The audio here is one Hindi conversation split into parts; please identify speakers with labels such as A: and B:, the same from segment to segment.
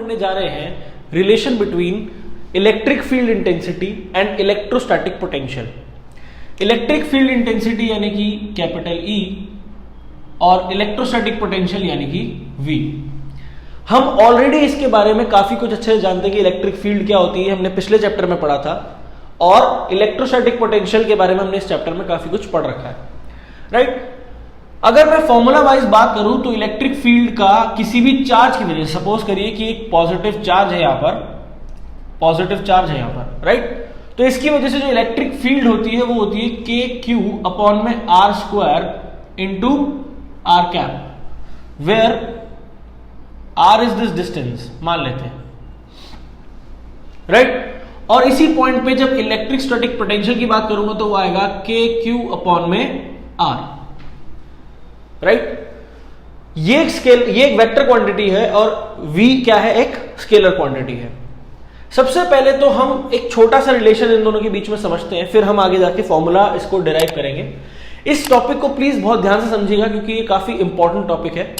A: पढ़ने जा रहे हैं relation between electric field intensity and electrostatic potential. Electric field intensity यानी कि कैपिटल ई और इलेक्ट्रोस्टैटिक पोटेंशियल यानी कि वी। हम ऑलरेडी इसके बारे में काफी कुछ अच्छे से जानते हैं कि इलेक्ट्रिक फील्ड क्या होती है, हमने पिछले चैप्टर में पढ़ा था, और इलेक्ट्रोस्टैटिक पोटेंशियल के बारे में हमने इस चैप्टर में काफी कुछ पढ़ रखा है, राइट। अगर मैं फॉर्मूला वाइज बात करूं तो इलेक्ट्रिक फील्ड का किसी भी चार्ज की वजह से, सपोज करिए कि एक पॉजिटिव चार्ज है यहां पर, पॉजिटिव चार्ज है यहां पर, राइट, तो इसकी वजह से जो इलेक्ट्रिक फील्ड होती है वो होती है के क्यू अपॉन में r square into r cap, where r is this distance मान लेते हैं, राइट। और इसी पॉइंट पे जब इलेक्ट्रिक स्टैटिक पोटेंशियल की बात करूंगा तो वो आएगा के क्यू अपॉन में आर, राइट। ये एक वेक्टर क्वांटिटी है और v क्या है, एक स्केलर क्वांटिटी है। सबसे पहले तो हम एक छोटा सा रिलेशन इन दोनों के बीच में समझते हैं, फिर हम आगे जाके फॉर्मूला इसको डिराइव करेंगे। इस टॉपिक को प्लीज बहुत ध्यान से समझिएगा क्योंकि ये काफी इंपॉर्टेंट टॉपिक है।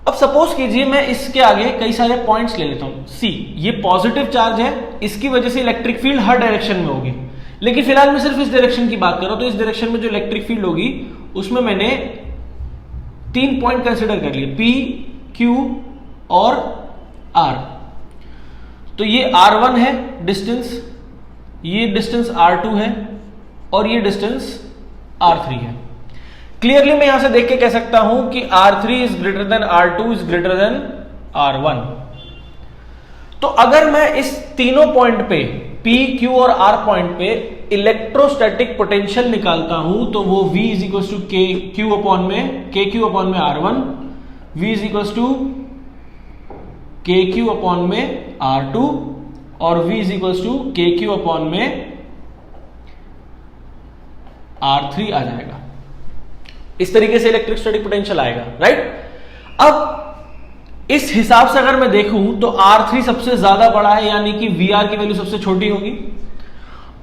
A: अब सपोज कीजिए मैं इसके आगे कई सारे पॉइंट्स ले लेता हूं। सी, ये पॉजिटिव चार्ज है, इसकी वजह से इलेक्ट्रिक फील्ड हर डायरेक्शन में होगी, लेकिन फिलहाल मैं सिर्फ इस डायरेक्शन की बात कर रहा हूं। तो इस डायरेक्शन में जो इलेक्ट्रिक फील्ड होगी उसमें मैंने 3 पॉइंट कंसिडर कर लिए, P, Q और R। तो ये R1 है डिस्टेंस, ये डिस्टेंस R2 है और ये डिस्टेंस R3 है। क्लियरली मैं यहां से देख के कह सकता हूं कि R3 is greater than R2 is greater than R1। तो अगर मैं इस तीनों पॉइंट पे P, Q और R पॉइंट पे इलेक्ट्रोस्टैटिक पोटेंशियल निकालता हूं तो वो V is equal to k q upon में R1, V is equal to k q upon में R2 और V is equal to k q upon में R3 आ जाएगा। इस तरीके से इलेक्ट्रिक स्टैटिक पोटेंशियल आएगा, राइट। अब इस हिसाब से अगर मैं देखूं तो R3 सबसे ज्यादा बड़ा है यानी कि VR की वैल्यू सबसे छोटी होगी,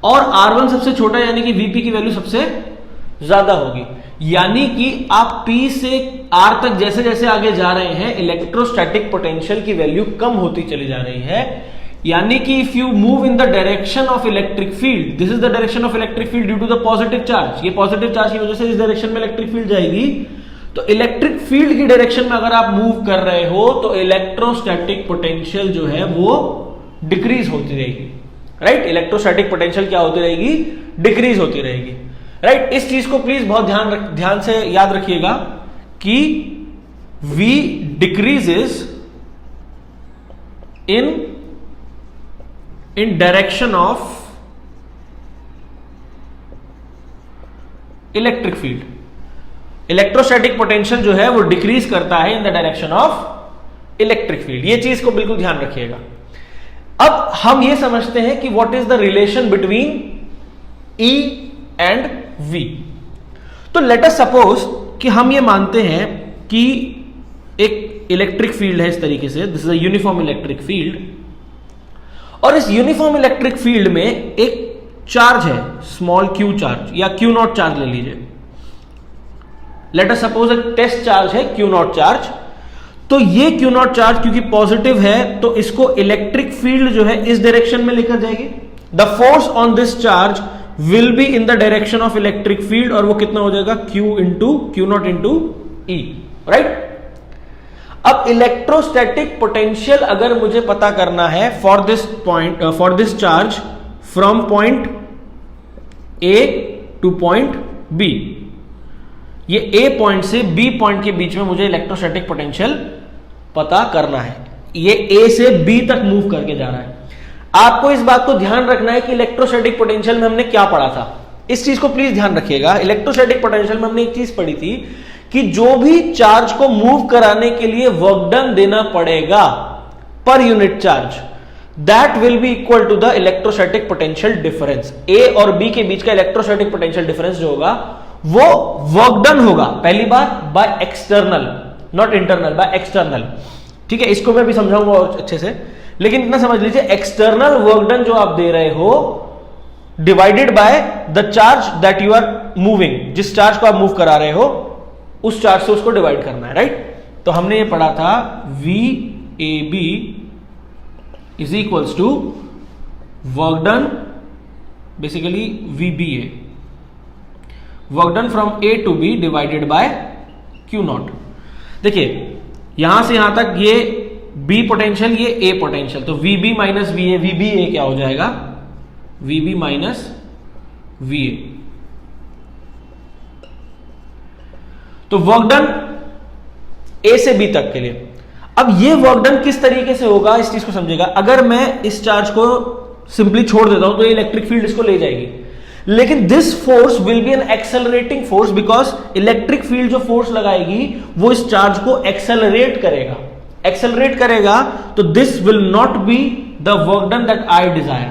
A: और R1 सबसे छोटा यानी कि VP की वैल्यू सबसे ज्यादा होगी। यानी कि आप P से R तक जैसे जैसे आगे जा रहे हैं इलेक्ट्रोस्टैटिक पोटेंशियल की वैल्यू कम होती चली जा रही है। यानी कि if you move in the direction of electric field, this is the direction of electric field due to the positive charge, ये पॉजिटिव चार्ज की वजह से इस डायरेक्शन में इलेक्ट्रिक फील्ड जाएगी। तो इलेक्ट्रिक फील्ड की डायरेक्शन में अगर आप मूव कर रहे हो तो इलेक्ट्रोस्टैटिक पोटेंशियल जो है वो डिक्रीज होती रहेगी, राइट। इलेक्ट्रोस्टैटिक पोटेंशियल क्या होती रहेगी, डिक्रीज होती रहेगी, राइट। इस चीज को प्लीज बहुत ध्यान से याद रखिएगा कि V decreases in direction of electric field. Electrostatic potential जो है वो डिक्रीज करता है इन the direction of electric field. ये चीज को बिल्कुल ध्यान रखिएगा। अब हम ये समझते हैं कि what is the relation between E and V। तो लेट अस सपोज कि हम ये मानते हैं कि एक इलेक्ट्रिक फील्ड है इस तरीके से, this is a uniform electric field, और इस यूनिफॉर्म इलेक्ट्रिक फील्ड में एक चार्ज है, स्मॉल q चार्ज या q नॉट चार्ज ले लीजिए। लेट अस सपोज एक टेस्ट चार्ज है q नॉट चार्ज। तो ये q नॉट चार्ज क्योंकि पॉजिटिव है तो इसको इलेक्ट्रिक फील्ड जो है इस डायरेक्शन में लेकर जाएगी। The force on this charge will be in the direction of electric field, और वो कितना हो जाएगा, q not into E, right. अब इलेक्ट्रोस्टैटिक पोटेंशियल अगर मुझे पता करना है for this charge from point A two point B, ये A पॉइंट से B पॉइंट के बीच में मुझे इलेक्ट्रोस्टैटिक पोटेंशियल पता करना है। ये A से B तक मूव करके जा रहा है। आपको इस बात को ध्यान रखना है कि इलेक्ट्रोस्टैटिक पोटेंशियल में हमने क्या पढ़ा था, इस चीज को प्लीज ध्यान रखिएगा। इलेक्ट्रोस्टैटिक पोटेंशियल में हमने एक चीज पढ़ी थी कि जो भी चार्ज को मूव कराने के लिए वर्क डन देना पड़ेगा पर unit charge, that will be equal to the electrostatic potential difference. A और बी के बीच का इलेक्ट्रोस्टैटिक पोटेंशियल डिफरेंस जो होगा वो वर्क डन होगा, पहली बात by external, not internal, by external. ठीक है, इसको मैं भी समझाऊंगा और अच्छे से, लेकिन इतना समझ लीजिए एक्सटर्नल वर्क डन जो आप दे रहे हो divided by the charge that you are moving, जिस चार्ज को आप मूव करा रहे हो उस चार्ज से उसको डिवाइड करना है, राइट। तो हमने ये पढ़ा था V A B is equals to work done basically VBA, work done from A to B divided by Q naught. देखिए यहां से यहां तक ये B पोटेंशियल, ये A पोटेंशियल, तो VB माइनस VA, VBA क्या हो जाएगा, VB माइनस VA। तो वर्क डन A से B तक के लिए। अब ये वर्क डन किस तरीके से होगा, इस चीज को समझेगा। अगर मैं इस चार्ज को सिंपली छोड़ देता हूं तो इलेक्ट्रिक फील्ड इसको ले जाएगी, लेकिन this force will be an accelerating force, because electric field जो फोर्स लगाएगी वो इस चार्ज को एक्सेलरेट करेगा। एक्सेलरेट करेगा तो this will not be the work done that I Dzire,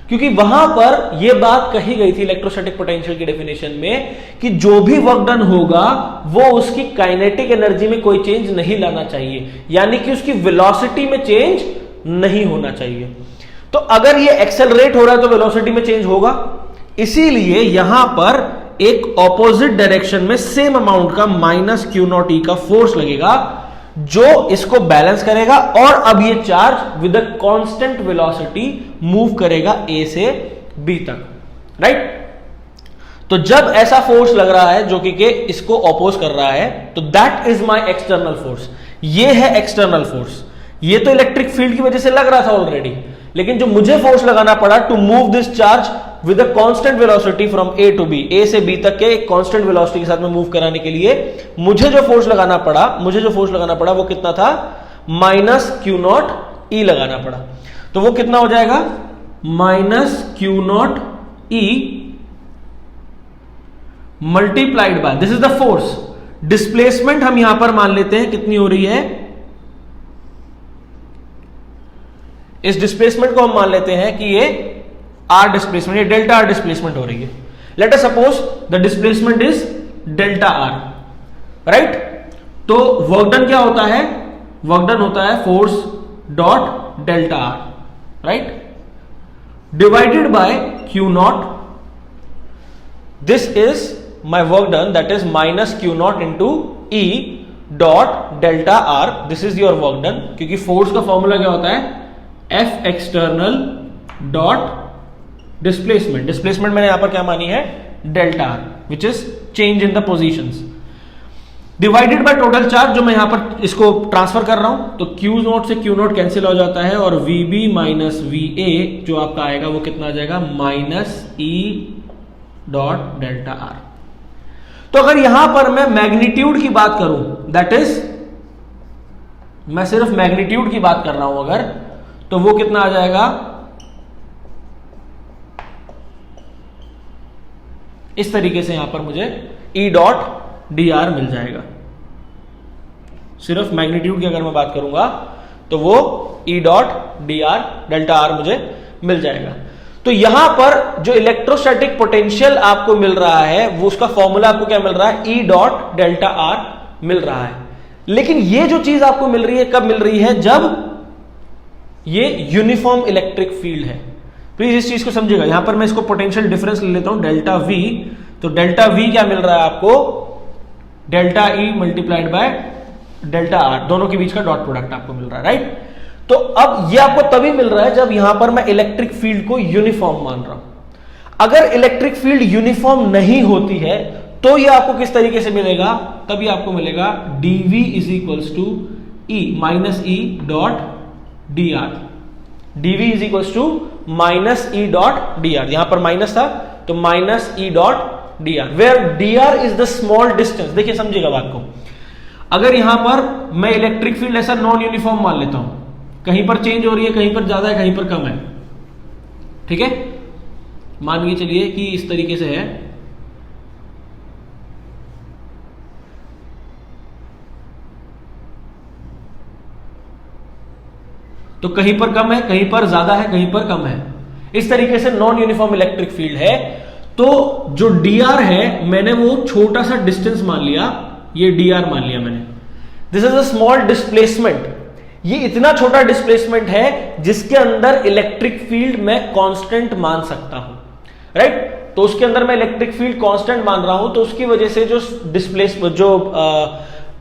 A: क्योंकि वहां पर यह बात कही गई थी इलेक्ट्रोस्टैटिक पोटेंशियल की डेफिनेशन में कि जो भी वर्क डन होगा वो उसकी काइनेटिक एनर्जी में कोई चेंज नहीं लाना चाहिए, यानी कि उसकी वेलोसिटी में चेंज नहीं होना चाहिए। तो अगर ये एक्सेलरेट हो रहा है तो वेलोसिटी में चेंज होगा, इसीलिए यहां पर एक ऑपोजिट डायरेक्शन में सेम अमाउंट का माइनस Q नॉट E का फोर्स लगेगा जो इसको बैलेंस करेगा, और अब ये charge with a constant velocity move करेगा A से B तक, राइट। तो जब ऐसा फोर्स लग रहा है जो कि इसको ऑपोज कर रहा है, तो that is my external force. ये है एक्सटर्नल फोर्स। ये तो इलेक्ट्रिक फील्ड की वजह से लग रहा था ऑलरेडी, लेकिन जो मुझे फोर्स लगाना पड़ा to move this charge with a constant velocity from A to B, A से B तक के एक कांस्टेंट वेलोसिटी के साथ में मूव कराने के लिए मुझे जो फोर्स लगाना पड़ा वो कितना था, माइनस Q नॉट E लगाना पड़ा। तो वो कितना हो जाएगा, minus Q not E multiplied by, this is the force. Displacement हम यहां पर मान लेते हैं कितनी हो रही है, इस डिस्प्लेसमेंट को हम मान लेते हैं कि ये R डिस्प्लेसमेंट, ये डेल्टा R डिस्प्लेसमेंट हो रही है। Let us suppose the displacement is delta R, right. तो वर्क डन क्या होता है, वर्क डन होता है force dot delta R, right, divided by Q not. This is my work done, that is minus Q not into E dot delta R। This is your work done, क्योंकि फोर्स का फॉर्मूला क्या होता है, F external dot displacement. Displacement मैंने यहां पर क्या मानी है, delta R, which is change in the positions, divided by total charge जो मैं यहां पर इसको ट्रांसफर कर रहा हूं। तो Q नॉट से Q नॉट कैंसिल हो जाता है, और VB माइनस VA जो आपका आएगा वो कितना आ जाएगा, minus E dot delta R। तो अगर यहां पर मैं मैग्नीट्यूड की बात करूं, दैट इज मैं सिर्फ मैग्नीट्यूड की बात कर रहा हूं अगर, तो वो कितना आ जाएगा, इस तरीके से यहां पर मुझे E डॉट dr मिल जाएगा। सिर्फ मैग्नीट्यूड की अगर मैं बात करूंगा तो वो E dot dr delta R मुझे मिल जाएगा। तो यहां पर जो इलेक्ट्रोस्टैटिक पोटेंशियल आपको मिल रहा है वो उसका फॉर्मूला आपको क्या मिल रहा है, E डॉट डेल्टा R मिल रहा है। लेकिन ये जो चीज आपको मिल रही है कब मिल रही है, जब ये यूनिफॉर्म इलेक्ट्रिक फील्ड है। प्लीज इस चीज को समझिएगा। यहां पर मैं इसको पोटेंशियल डिफरेंस ले लेता हूं, डेल्टा V। तो डेल्टा V क्या मिल रहा है आपको, delta E multiplied by delta R, दोनों के बीच का डॉट प्रोडक्ट आपको मिल रहा है, राइट। तो अब ये आपको तभी मिल रहा है जब यहां पर मैं इलेक्ट्रिक फील्ड को यूनिफॉर्म मान रहा हूं। अगर इलेक्ट्रिक फील्ड यूनिफॉर्म नहीं होती है तो ये आपको किस तरीके से मिलेगा, तभी आपको मिलेगा dV is equals to E minus E dot dr। dV is equals to minus E dot dr, यहां पर माइनस था तो minus E dot dr, where dr is the small distance. देखिए समझिएगा बात को, अगर यहां पर मैं इलेक्ट्रिक फील्ड ऐसा नॉन यूनिफॉर्म मान लेता हूं, कहीं पर चेंज हो रही है, कहीं पर ज्यादा है, कहीं पर कम है, ठीक है, मान के चलिए कि इस तरीके से है, तो कहीं पर कम है, कहीं पर ज्यादा है, कहीं पर कम है, इस तरीके से नॉन यूनिफॉर्म इलेक्ट्रिक फील्ड है। तो जो dr है मैंने वो छोटा सा डिस्टेंस मान लिया, ये dr मान लिया मैंने, this is a small displacement. ये इतना छोटा डिस्प्लेसमेंट है जिसके अंदर इलेक्ट्रिक फील्ड मैं कांस्टेंट मान सकता हूं, राइट। तो उसके अंदर मैं इलेक्ट्रिक फील्ड कांस्टेंट मान रहा हूं, तो उसकी वजह से जो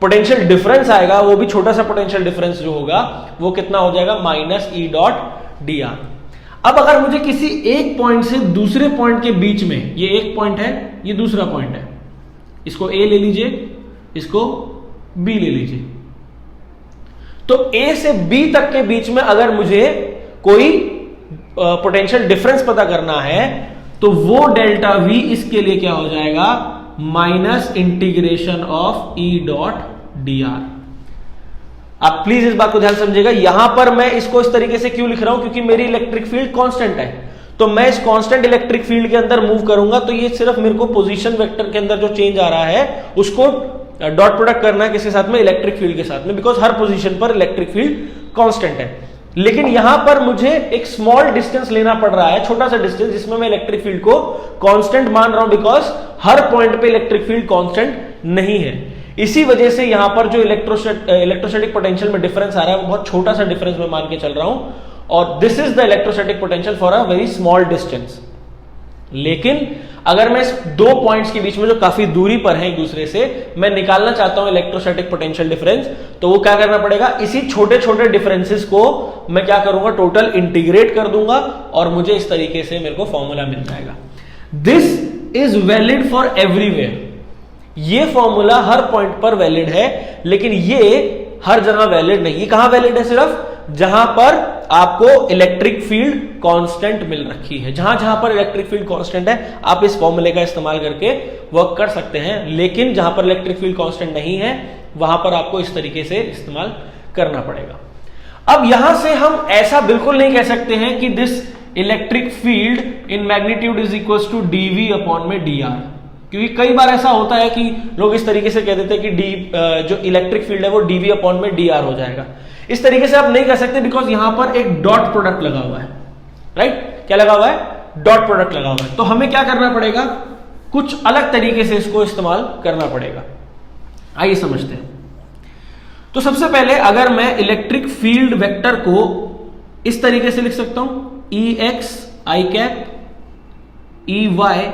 A: पोटेंशियल डिफरेंस आएगा वो भी छोटा सा पोटेंशियल डिफरेंस जो होगा वो कितना हो जाएगा minus E dot d are. अब अगर मुझे किसी एक पॉइंट से दूसरे पॉइंट के बीच में, ये एक पॉइंट है, ये दूसरा पॉइंट है, इसको ए ले लीजिए, इसको बी ले लीजिए, तो ए से बी तक के बीच में अगर मुझे कोई पोटेंशियल डिफरेंस पता करना है तो वो डेल्टा वी इसके लिए क्या हो जाएगा minus integration of E dot d are. आप प्लीज इस बात को ध्यान समझिएगा, यहां पर मैं इसको इस तरीके से क्यों लिख रहा हूं, क्योंकि मेरी इलेक्ट्रिक फील्ड कांस्टेंट है, तो मैं इस कांस्टेंट इलेक्ट्रिक फील्ड के अंदर मूव करूंगा तो ये सिर्फ मेरे को पोजीशन वेक्टर के अंदर जो चेंज आ रहा है उसको डॉट प्रोडक्ट करना है किसके साथ में, इलेक्ट्रिक फील्ड के साथ में, बिकॉज हर पोजीशन पर इलेक्ट्रिक फील्ड कांस्टेंट है। लेकिन यहां पर मुझे एक स्मॉल डिस्टेंस लेना पड़ रहा है, छोटा सा डिस्टेंस, जिसमें मैं इलेक्ट्रिक फील्ड को कांस्टेंट मान रहा हूं, बिकॉज हर पॉइंट पे इलेक्ट्रिक फील्ड कांस्टेंट नहीं है। इसी वजह से यहां पर जो इलेक्ट्रोस्टैटिक पोटेंशियल में डिफरेंस आ रहा है वो बहुत छोटा सा डिफरेंस में मान के चल रहा हूं, और this is the electrostatic potential for a very small distance. लेकिन अगर मैं इस दो पॉइंट्स के बीच में जो काफी दूरी पर है एक दूसरे से, मैं निकालना चाहता हूं इलेक्ट्रोस्टैटिक पोटेंशियल डिफरेंस, तो वो क्या करना पड़ेगा, इसी छोटे छोटे डिफरेंसेस को मैं क्या करूंगा, टोटल इंटीग्रेट कर दूंगा और मुझे इस तरीके से मेरे को फॉर्मूला मिल जाएगा। This is valid for everywhere, ये फॉर्मूला हर पॉइंट पर वैलिड है, लेकिन ये हर जगह वैलिड नहीं। ये कहां वैलिड है, सिर्फ जहां पर आपको इलेक्ट्रिक फील्ड कांस्टेंट मिल रखी है। जहां जहां पर इलेक्ट्रिक फील्ड कांस्टेंट है आप इस फॉर्मूले का इस्तेमाल करके वर्क कर सकते हैं, लेकिन जहां पर इलेक्ट्रिक फील्ड कांस्टेंट नहीं है वहां पर आपको इस तरीके से इस्तेमाल करना पड़ेगा। अब यहां से हम ऐसा बिल्कुल नहीं कह सकते हैं कि this electric field in magnitude is equal to d V upon में डी आर, क्योंकि कई बार ऐसा होता है कि लोग इस तरीके से कह देते हैं कि जो इलेक्ट्रिक फील्ड है वो डीवी अपॉन में डी आर हो जाएगा। इस तरीके से आप नहीं कर सकते, बिकॉज यहां पर एक डॉट प्रोडक्ट लगा हुआ है, राइट? क्या लगा हुआ है, डॉट प्रोडक्ट लगा हुआ है। तो हमें क्या करना पड़ेगा, कुछ अलग तरीके से इसको इस्तेमाल करना पड़ेगा। आइए समझते हैं। तो सबसे पहले अगर मैं इलेक्ट्रिक फील्ड वेक्टर को इस तरीके से लिख सकता हूं, ई एक्स आई कैप, ई वाई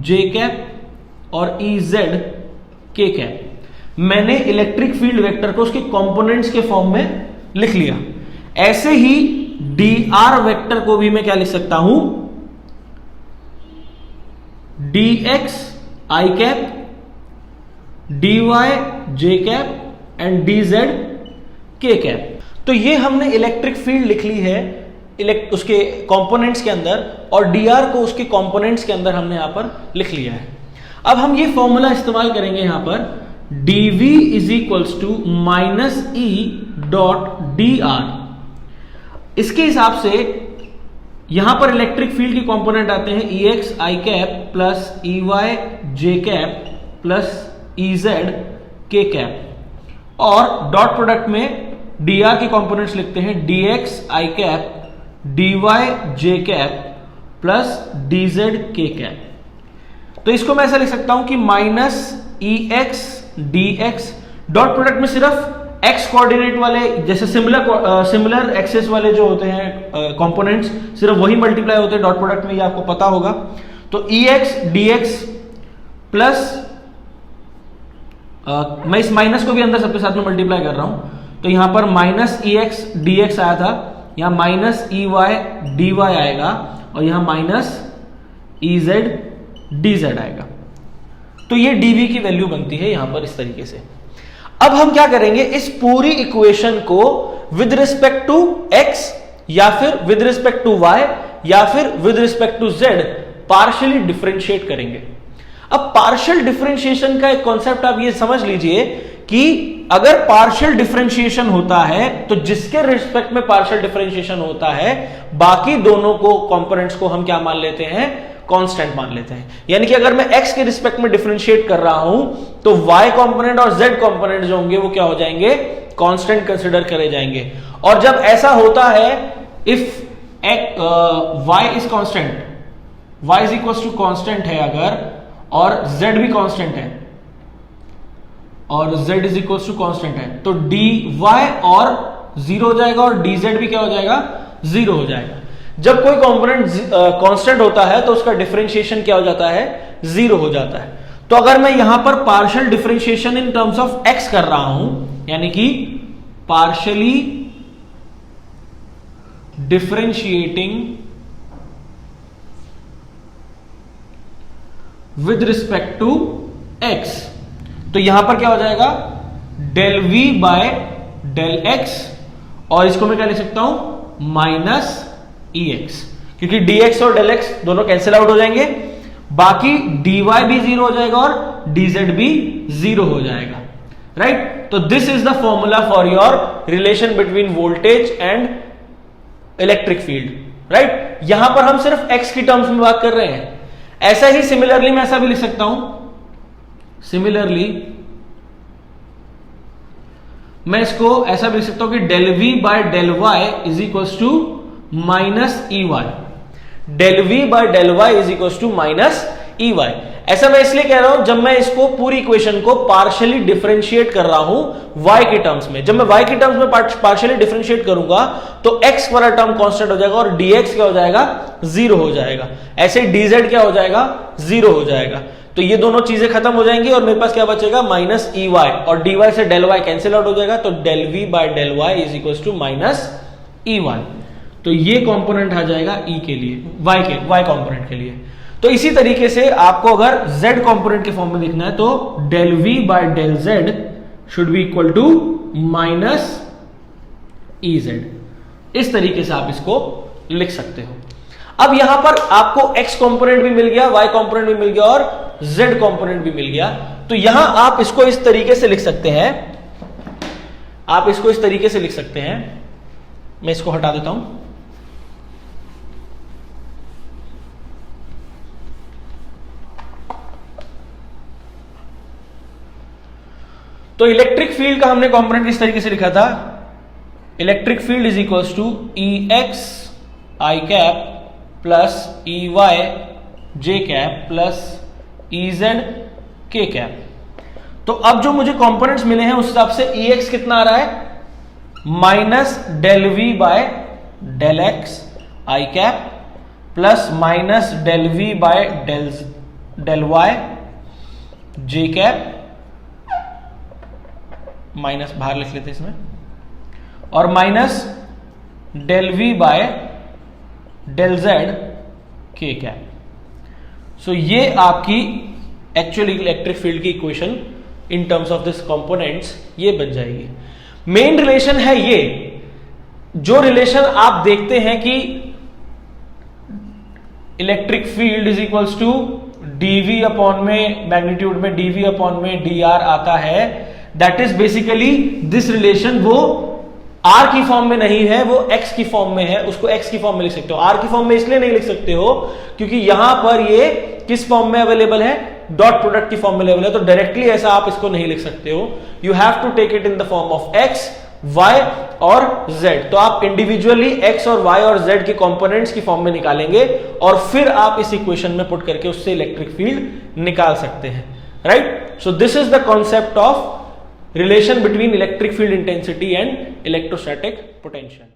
A: जे कैप और ई जेड के कैप। मैंने इलेक्ट्रिक फील्ड वेक्टर को उसके कंपोनेंट्स के फॉर्म में लिख लिया। ऐसे ही डी आर वेक्टर को भी मैं क्या लिख सकता हूं, d x I cap, D Y J cap and d Z के कैप। तो ये हमने इलेक्ट्रिक फील्ड लिख ली है उसके कंपोनेंट्स के अंदर, और डी आर को उसके कंपोनेंट्स के अंदर हमने यहां पर लिख लिया है। अब हम ये फॉर्मूला इस्तेमाल करेंगे यहां पर, dv is equals to minus E dot d r. इसके हिसाब से यहां पर इलेक्ट्रिक फील्ड के कंपोनेंट आते हैं ई एक्स आई कैप प्लस ई वाई जे कैप प्लस ई जेड के कैप, और डॉट प्रोडक्ट में डी आर के कंपोनेंट्स लिखते हैं डी एक्स आई कैप, डी वाई जे कैप प्लस डी जेड के कैप। तो इसको मैं ऐसा लिख सकता हूं कि minus E x D X, dot product में सिर्फ एक्स कोऑर्डिनेट वाले, जैसे सिमिलर एक्सेस वाले जो होते हैं कंपोनेंट्स, सिर्फ वही मल्टीप्लाई होते हैं डॉट प्रोडक्ट में, ये आपको पता होगा। तो ई एक्स डी एक्स प्लस मैं इस माइनस को भी अंदर सबके साथ में मल्टीप्लाई कर रहा हूं, तो यहां पर minus E x D x आया था, यहां minus E y d y आएगा, और यहां minus E z d z आएगा। तो ये डीवी की वैल्यू बनती है यहां पर इस तरीके से। अब हम क्या करेंगे, इस पूरी इक्वेशन को विद रिस्पेक्ट टू एक्स या फिर विद रिस्पेक्ट टू वाई या फिर with respect to z partially differentiate करेंगे। अब पार्शियल डिफरेंशिएशन का एक कॉन्सेप्ट आप ये समझ लीजिए कि अगर पार्शियल डिफरेंशिएशन होता है तो जिसके रिस्पेक्ट में पार्शियल डिफरेंशिएशन होता है बाकी दोनों को कंपोनेंट्स को हम क्या मान लेते हैं, कांस्टेंट मान लेते हैं। यानी कि अगर मैं x के रिस्पेक्ट में डिफरेंशिएट कर रहा हूं तो y कंपोनेंट और z कंपोनेंट जो होंगे वो क्या हो जाएंगे, कांस्टेंट कंसीडर करे जाएंगे। और जब ऐसा होता है, if y is constant, y is equal to constant है अगर, और z भी कांस्टेंट है और z is equal to constant है, तो dy और 0 हो जाएगा और dz भी क्या हो जाएगा, 0 हो जाएगा। जब कोई कंपोनेंट कांस्टेंट होता है तो उसका डिफरेंशिएशन क्या हो जाता है, 0 हो जाता है। तो अगर मैं यहां पर partial differentiation in terms of x कर रहा हूं, यानी कि partially differentiating with respect to x, तो यहां पर क्या हो जाएगा, del v by del x, और इसको मैं क्या लिख सकता हूं, माइनस ई एक्स, क्योंकि dx और डेल एक्स दोनों कैंसिल आउट हो जाएंगे, बाकी dy भी जीरो हो जाएगा और dz भी जीरो हो जाएगा, राइट। तो this is the formula for your relation between voltage and electric field, right. यहां पर हम सिर्फ x की टर्म्स में बात कर रहे हैं। ऐसा ही सिमिलरली मैं ऐसा भी लिख सकता हूं, सिमिलरली मैं इसको ऐसा भी लिख सकता हूं कि del v by del y is equal to minus E y, del v by del y is equal to minus E y. ऐसा मैं इसलिए कह रहा हूं जब मैं इसको पूरी इक्वेशन को पार्शियली डिफरेंशिएट कर रहा हूं y के टर्म्स में। जब मैं y के टर्म्स में पार्शियली डिफरेंशिएट करूंगा तो x वाला टर्म कांस्टेंट हो जाएगा और dx क्या हो जाएगा, जीरो हो जाएगा। ऐसे dz क्या हो जाएगा, जीरो हो जाएगा। तो ये दोनों चीजें खत्म हो जाएंगी और मेरे पास क्या बचेगा, माइनस ई वाई, और dy से डेल y कैंसिल आउट हो जाएगा, तो del v by del y is equal to minus E y. तो ये कंपोनेंट आ जाएगा e के लिए, y कंपोनेंट के लिए। तो इसी तरीके से आपको अगर z कंपोनेंट के फॉर्म में लिखना है तो del v by del z should be equal to minus E z. इस तरीके से आप इसको लिख सकते हो। अब यहां पर आपको x कंपोनेंट भी मिल गया, y कंपोनेंट भी मिल गया और z कंपोनेंट भी मिल गया। तो यहां आप इसको इस तरीके से लिख सकते हैं, आप इसको इस तरीके से लिख सकते हैं। मैं इसको हटा देता हूं। तो इलेक्ट्रिक फील्ड का हमने कंपोनेंट इस तरीके से लिखा था, electric field is equals to E x I cap plus E Y J cap plus E Z के कैप। तो अब जो मुझे कंपोनेंट्स मिले हैं उस हिसाब से ई एक्स कितना आ रहा है, minus del v by del x I cap plus minus del v by del y J cap, minus बाहर लिख लेते इसमें, और minus del v by del z के कैप। सो ये आपकी एक्चुअली इलेक्ट्रिक फील्ड की equation in terms of this components ये बन जाएगी। मेन रिलेशन है ये, जो रिलेशन आप देखते हैं कि electric field is equals to d V upon में मैग्नीट्यूड में डीवी अपॉन में डी आर आता है, that is basically this relation. वो r की फॉर्म में नहीं है, वो x की फॉर्म में है, उसको x की फॉर्म में लिख सकते हो। r की फॉर्म में इसलिए नहीं लिख सकते हो क्योंकि यहां पर ये किस फॉर्म में अवेलेबल है, डॉट प्रोडक्ट की फॉर्म में अवेलेबल है, तो डायरेक्टली ऐसा आप इसको नहीं लिख सकते हो। You have to take it in the form of x, y और z। तो आप इंडिविजुअली x और y और z के कंपोनेंट्स की फॉर्म में निकालेंगे और फिर आप इस इक्वेशन में पुट करके उससे इलेक्ट्रिक फील्ड निकाल सकते हैं, right. So this is the concept of relation between electric field intensity and electrostatic potential.